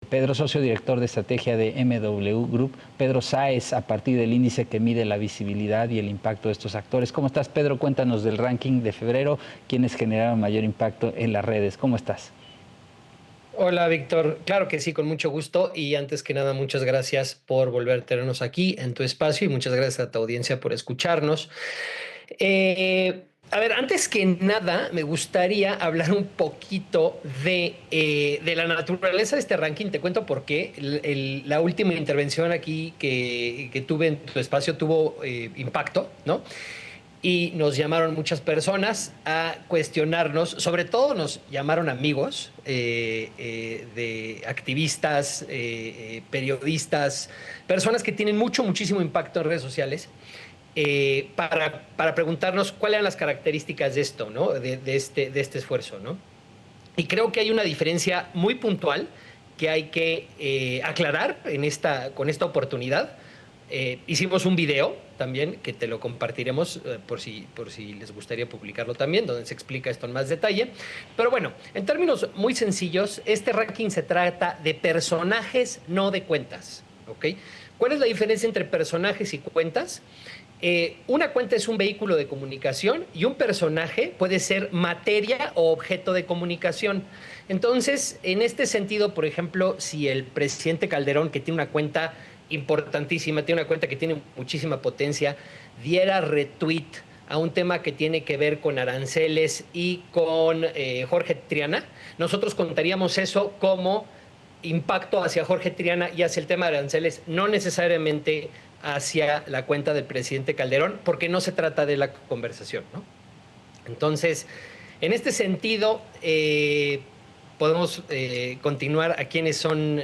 Pedro, socio director de estrategia de MW Group. Pedro Sáez, a partir del índice que mide la visibilidad y el impacto de estos actores. ¿Cómo estás, Pedro? Cuéntanos del ranking de febrero, quiénes generaron mayor impacto en las redes. ¿Cómo estás? Hola, Víctor. Claro que sí, con mucho gusto. Y antes que nada, muchas gracias por volver a tenernos aquí en tu espacio y muchas gracias a tu audiencia por escucarnos. A ver, antes que nada, me gustaría hablar un poquito de la naturaleza de este ranking. Te cuento por qué. La última intervención aquí que tuve en tu espacio tuvo impacto, ¿no? Y nos llamaron muchas personas a cuestionarnos, sobre todo nos llamaron amigos de activistas, periodistas, personas que tienen muchísimo impacto en redes sociales, para preguntarnos cuáles eran las características de esto, ¿no? De este esfuerzo, ¿no? Y creo que hay una diferencia muy puntual que hay que aclarar con esta oportunidad. Hicimos un video también que te lo compartiremos por si les gustaría publicarlo también, donde se explica esto en más detalle. Pero bueno, en términos muy sencillos, este ranking se trata de personajes, no de cuentas. ¿Ok? ¿Cuál es la diferencia entre personajes y cuentas? Una cuenta es un vehículo de comunicación y un personaje puede ser materia o objeto de comunicación. Entonces, en este sentido, por ejemplo, si el presidente Calderón, que tiene una cuenta importantísima, tiene una cuenta que tiene muchísima potencia, diera retweet a un tema que tiene que ver con aranceles y con Jorge Triana, nosotros contaríamos eso como impacto hacia Jorge Triana y hacia el tema de aranceles, no necesariamente hacia la cuenta del presidente Calderón, porque no se trata de la conversación, ¿no? Entonces, en este sentido, podemos continuar a quiénes son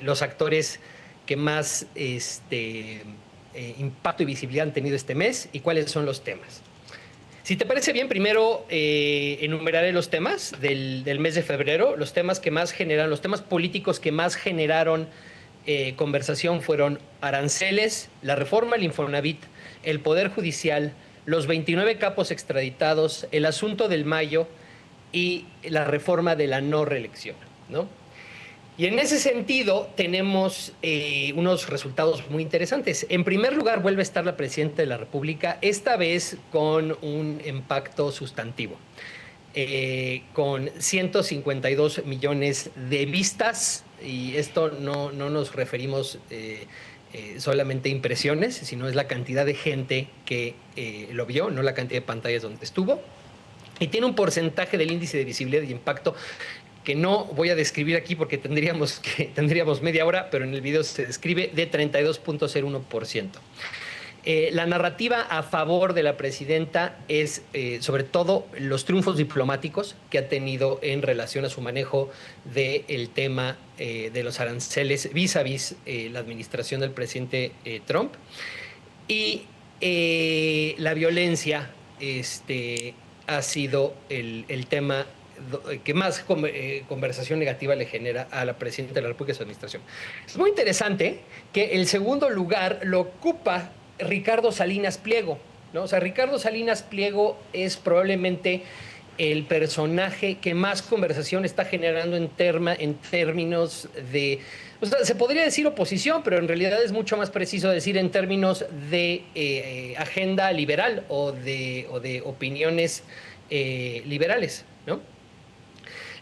los actores que más impacto y visibilidad han tenido este mes y cuáles son los temas. Si te parece bien, primero enumeraré los temas del mes de febrero, los temas que más generaron, los temas políticos que más generaron conversación fueron aranceles, la reforma al Infonavit, el Poder Judicial, los 29 capos extraditados, el asunto del Mayo y la reforma de la no reelección, ¿no? Y en ese sentido tenemos unos resultados muy interesantes. En primer lugar, vuelve a estar la presidenta de la República, esta vez con un impacto sustantivo, con 152 millones de vistas, y esto no nos referimos solamente a impresiones, sino es la cantidad de gente que lo vio, no la cantidad de pantallas donde estuvo. Y tiene un porcentaje del índice de visibilidad y impacto que no voy a describir aquí porque tendríamos media hora, pero en el video se describe, de 32.01%. La narrativa a favor de la presidenta es sobre todo los triunfos diplomáticos que ha tenido en relación a su manejo del tema de los aranceles vis a vis la administración del presidente Trump. Y la violencia ha sido el tema que más conversación negativa le genera a la presidenta de la República y su administración. Es muy interesante que el segundo lugar lo ocupa Ricardo Salinas Pliego, ¿no? O sea, Ricardo Salinas Pliego es probablemente el personaje que más conversación está generando en términos de... O sea, se podría decir oposición, pero en realidad es mucho más preciso decir en términos de agenda liberal o de opiniones liberales, ¿no?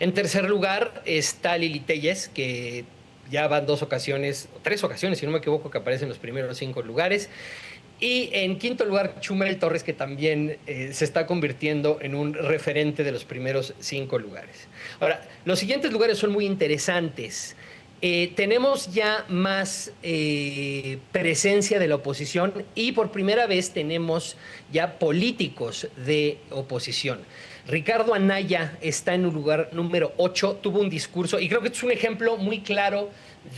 En tercer lugar está Lili Téllez, que ya van 2 ocasiones, 3 ocasiones, si no me equivoco, que aparece en los primeros 5 lugares. Y en quinto lugar, Chumel Torres, que también se está convirtiendo en un referente de los primeros 5 lugares. Ahora, los siguientes lugares son muy interesantes. Tenemos ya más presencia de la oposición y por primera vez tenemos ya políticos de oposición. Ricardo Anaya está en un lugar número 8, tuvo un discurso, y creo que es un ejemplo muy claro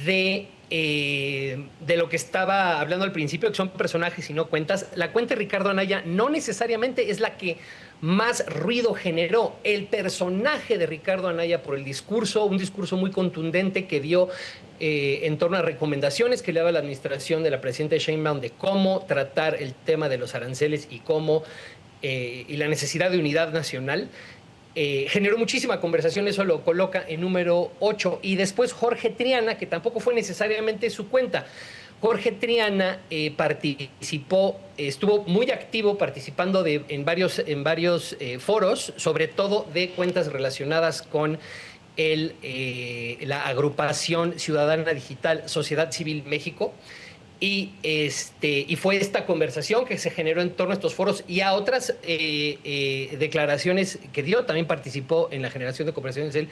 de lo que estaba hablando al principio, que son personajes y no cuentas. La cuenta de Ricardo Anaya no necesariamente es la que más ruido generó. El personaje de Ricardo Anaya por el discurso, un discurso muy contundente que dio en torno a recomendaciones que le daba la administración de la presidenta Sheinbaum de cómo tratar el tema de los aranceles y cómo y la necesidad de unidad nacional, generó muchísima conversación, eso lo coloca en número 8. Y después Jorge Triana, que tampoco fue necesariamente su cuenta. Jorge Triana participó, estuvo muy activo participando en varios foros, sobre todo de cuentas relacionadas con la agrupación ciudadana digital Sociedad Civil México. Y fue esta conversación que se generó en torno a estos foros y a otras declaraciones que dio. También participó en la generación de conversaciones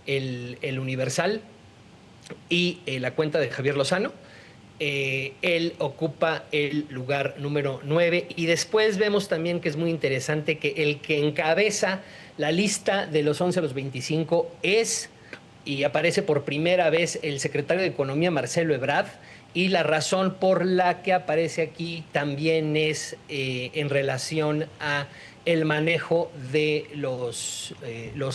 el Universal y la cuenta de Javier Lozano. Él ocupa el lugar número 9 y después vemos también que es muy interesante que el que encabeza la lista de los 11 a los 25 es, y aparece por primera vez, el secretario de Economía, Marcelo Ebrard, y la razón por la que aparece aquí también es en relación a el manejo de los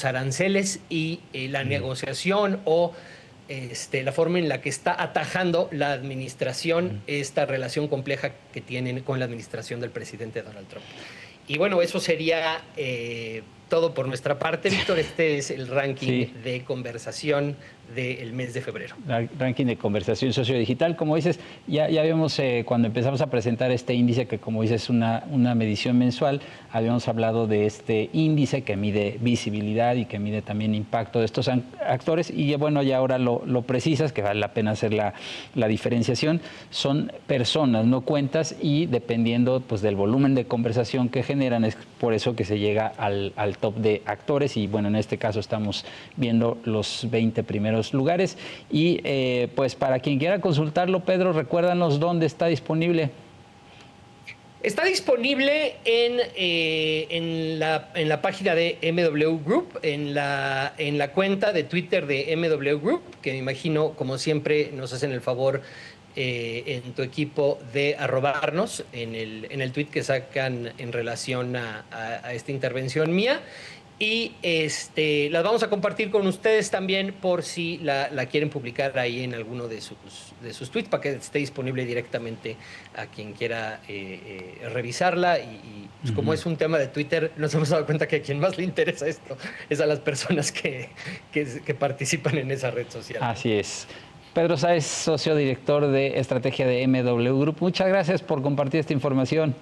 aranceles y la negociación o la forma en la que está atajando la administración esta relación compleja que tienen con la administración del presidente Donald Trump. Y bueno, eso sería todo por nuestra parte, Víctor. Este es el ranking de conversación del mes de febrero. Ranking de conversación sociodigital, como dices, ya vimos cuando empezamos a presentar este índice, que como dices es una medición mensual, habíamos hablado de este índice que mide visibilidad y que mide también impacto de estos actores, y bueno, ya ahora lo precisas, que vale la pena hacer la diferenciación, son personas, no cuentas, y dependiendo pues del volumen de conversación que generan, es por eso que se llega al top de actores, y bueno, en este caso estamos viendo los 20 primeros lugares. Y pues para quien quiera consultarlo, Pedro, recuérdanos dónde está disponible. Está disponible en la página de MW Group, en la cuenta de Twitter de MW Group, que me imagino, como siempre, nos hacen el favor en tu equipo de arrobarnos en el tweet que sacan en relación a esta intervención mía. Y las vamos a compartir con ustedes también por si la quieren publicar ahí en alguno de sus tweets, para que esté disponible directamente a quien quiera revisarla. Y pues, como es un tema de Twitter, nos hemos dado cuenta que a quien más le interesa esto es a las personas que participan en esa red social. Así es. Pedro Sáez, socio director de estrategia de MW Group. Muchas gracias por compartir esta información.